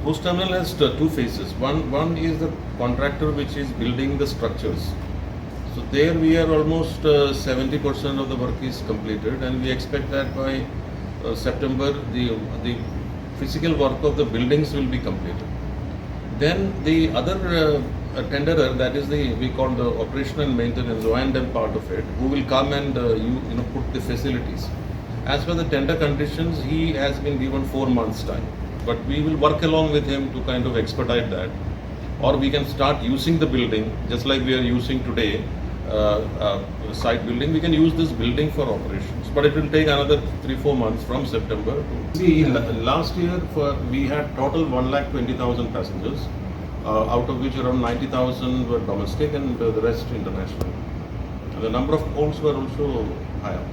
Coast Terminal has two phases. One is the contractor which is building the structures. So there we are almost 70% of the work is completed, and we expect that by September the physical work of the buildings will be completed. Then the other tenderer, that is we call the operation and maintenance O&M part of it, who will come and put the facilities. As per the tender conditions, he has been given 4 months time, but we will work along with him to kind of expedite that, or we can start using the building just like we are using today. Site building, we can use this building for operations, but it will take another 3-4 months from September. See, last year we had total 1,20,000 passengers, out of which around 90,000 were domestic and the rest international. And the number of calls were also higher.